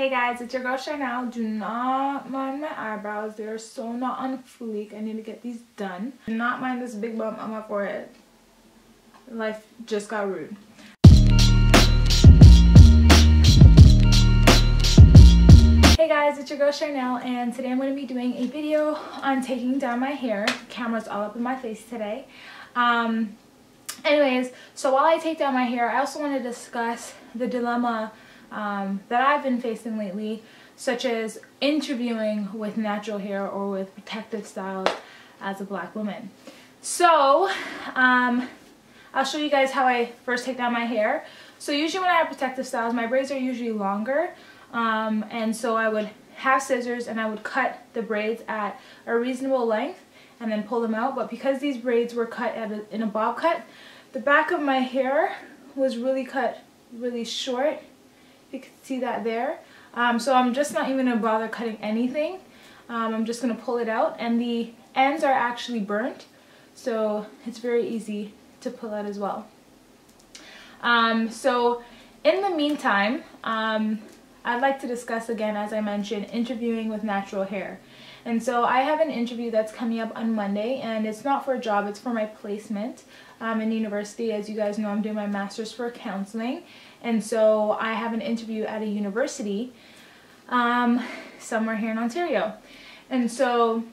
Hey guys, it's your girl Chanel. Do not mind my eyebrows. They are so not on fleek. I need to get these done. Do not mind this big bump on my forehead. Life just got rude. Hey guys, it's your girl Chanel, and today I'm going to be doing a video on taking down my hair. The camera's all up in my face today. Anyways, so while I take down my hair, I also want to discuss the dilemma that I've been facing lately, such as interviewing with natural hair or with protective styles as a black woman. So I'll show you guys how I first take down my hair. So usually when I have protective styles, my braids are usually longer, and so I would have scissors and I would cut the braids at a reasonable length and then pull them out. But because these braids were cut in a bob cut, the back of my hair was really cut really short. You can see that there. So I'm just not even going to bother cutting anything. I'm just going to pull it out, and the ends are actually burnt, so it's very easy to pull out as well. So in the meantime, I'd like to discuss again, as I mentioned, interviewing with natural hair. And so I have an interview that's coming up on Monday, and it's not for a job, it's for my placement in university. As you guys know, I'm doing my master's for counseling, and so I have an interview at a university somewhere here in Ontario. And so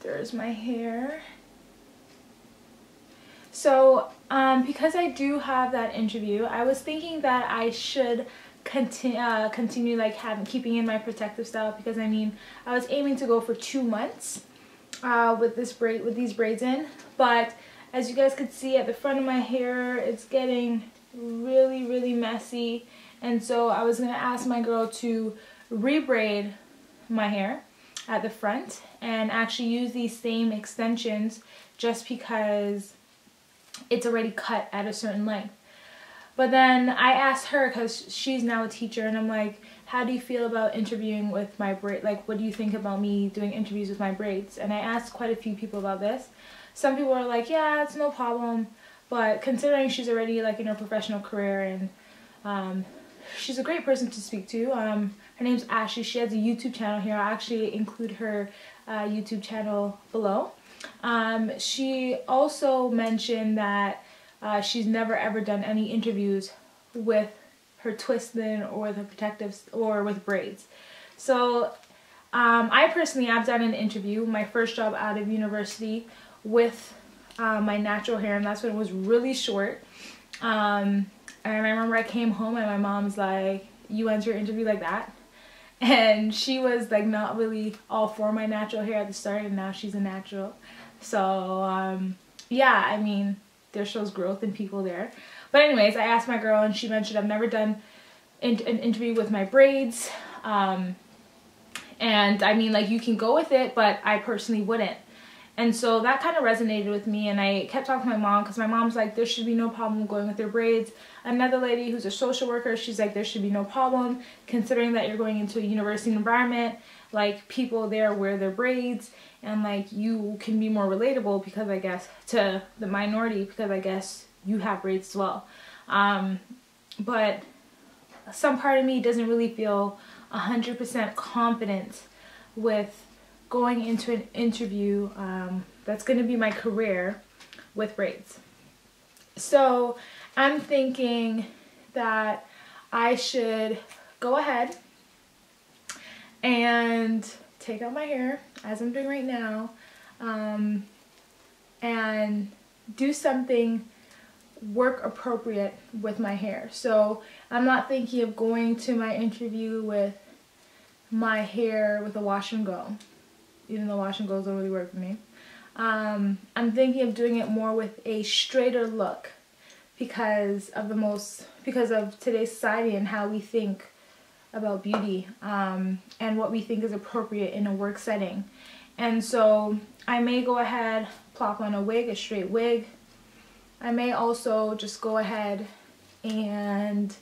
there's my hair. So because I do have that interview, I was thinking that I should continue like keeping in my protective style, because I mean I was aiming to go for 2 months with these braids in, but as you guys could see at the front of my hair, it's getting really messy, and so I was gonna ask my girl to rebraid my hair at the front and actually use these same extensions just because it's already cut at a certain length. But then I asked her, because she's now a teacher, and I'm like, how do you feel about interviewing with my braid? Like, what do you think about me doing interviews with my braids? And I asked quite a few people about this. Some people are like, yeah, it's no problem. But considering she's already like in her professional career, and she's a great person to speak to. Her name's Ashley. She has a YouTube channel here. I'll actually include her YouTube channel below. She also mentioned that she's never ever done any interviews with her twisted or with her protectives or with braids. So I personally have done an interview, my first job out of university, with my natural hair, and that's when it was really short. And I remember I came home and my mom's like, you went to your interview like that? And she was like not really all for my natural hair at the start, and now she's a natural. So yeah, I mean, there shows growth in people there. But anyways, I asked my girl, and she mentioned I've never done an interview with my braids. And I mean, like, you can go with it, but I personally wouldn't. And so that kind of resonated with me, and I kept talking to my mom, because my mom's like, there should be no problem going with your braids. Another lady who's a social worker, she's like, there should be no problem, considering that you're going into a university environment, like, people there wear their braids, and like, you can be more relatable, because I guess to the minority, because I guess you have braids as well. But some part of me doesn't really feel 100% confident with going into an interview that's going to be my career with braids. So I'm thinking that I should go ahead and take out my hair, as I'm doing right now, and do something work appropriate with my hair. So I'm not thinking of going to my interview with my hair with a wash and go, even though wash and goes don't really work for me. I'm thinking of doing it more with a straighter look, because of today's society and how we think about beauty, and what we think is appropriate in a work setting. And so I may go ahead, plop on a wig, a straight wig. I may also just go ahead and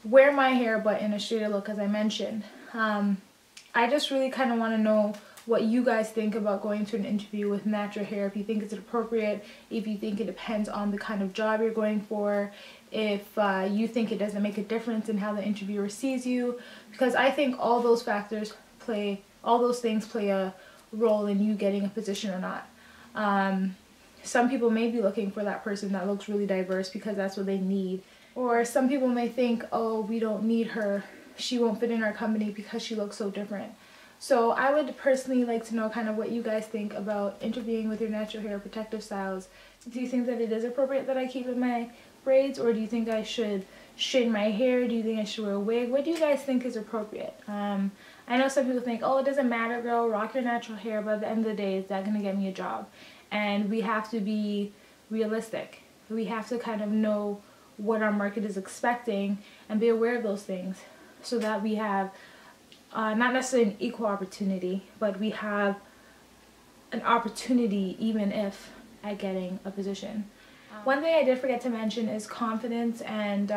wear my hair but in a straighter look, as I mentioned. I just really kind of want to know what you guys think about going to an interview with natural hair, if you think it's appropriate, if you think it depends on the kind of job you're going for, if you think it doesn't make a difference in how the interviewer sees you, because I think all those things play a role in you getting a position or not. Some people may be looking for that person that looks really diverse because that's what they need. Or some people may think, oh, we don't need her, she won't fit in our company because she looks so different. So I would personally like to know kind of what you guys think about interviewing with your natural hair protective styles. Do you think that it is appropriate that I keep in my braids, or do you think I should straighten my hair? Do you think I should wear a wig? What do you guys think is appropriate? I know some people think, oh, it doesn't matter, girl, rock your natural hair, but at the end of the day, is that going to get me a job? And we have to be realistic. We have to kind of know what our market is expecting and be aware of those things so that we have not necessarily an equal opportunity, but we have an opportunity even if at getting a position. One thing I did forget to mention is confidence and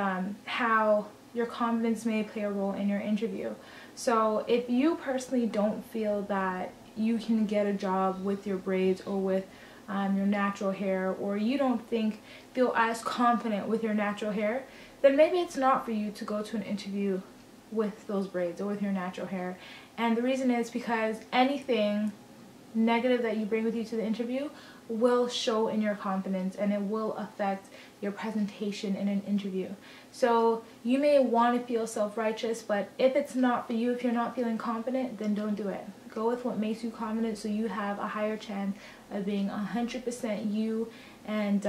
how your confidence may play a role in your interview. So if you personally don't feel that you can get a job with your braids or with your natural hair, or you don't feel as confident with your natural hair, then maybe it's not for you to go to an interview with those braids or with your natural hair. And the reason is because anything negative that you bring with you to the interview will show in your confidence, and it will affect your presentation in an interview. So you may want to feel self-righteous, but if it's not for you, if you're not feeling confident, then don't do it. Go with what makes you confident so you have a higher chance of being 100% you, and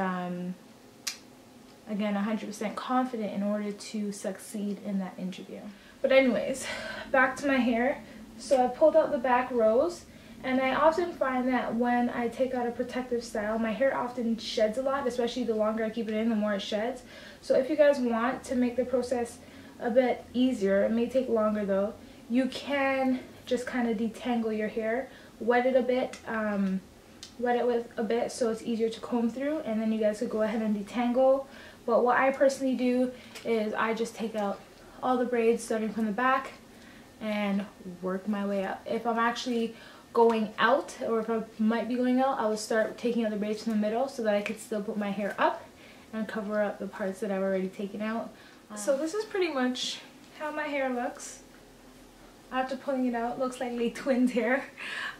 again, 100% confident in order to succeed in that interview. But anyways, back to my hair. So I pulled out the back rows, and I often find that when I take out a protective style, my hair often sheds a lot, especially the longer I keep it in, the more it sheds. So if you guys want to make the process a bit easier, it may take longer though, you can just kind of detangle your hair, wet it with a bit so it's easier to comb through, and then you guys could go ahead and detangle. But what I personally do is I just take out all the braids starting from the back and work my way up. If I'm actually going out, or if I might be going out, I will start taking out the braids from the middle so that I could still put my hair up and cover up the parts that I've already taken out. So this is pretty much how my hair looks. After pulling it out, looks like Lay Twins hair.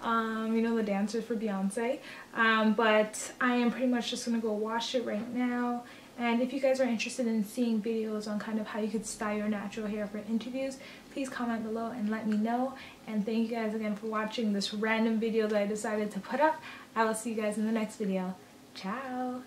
You know, the dancers for Beyonce. But I am pretty much just going to go wash it right now. And if you guys are interested in seeing videos on kind of how you could style your natural hair for interviews, please comment below and let me know. And thank you guys again for watching this random video that I decided to put up. I will see you guys in the next video. Ciao!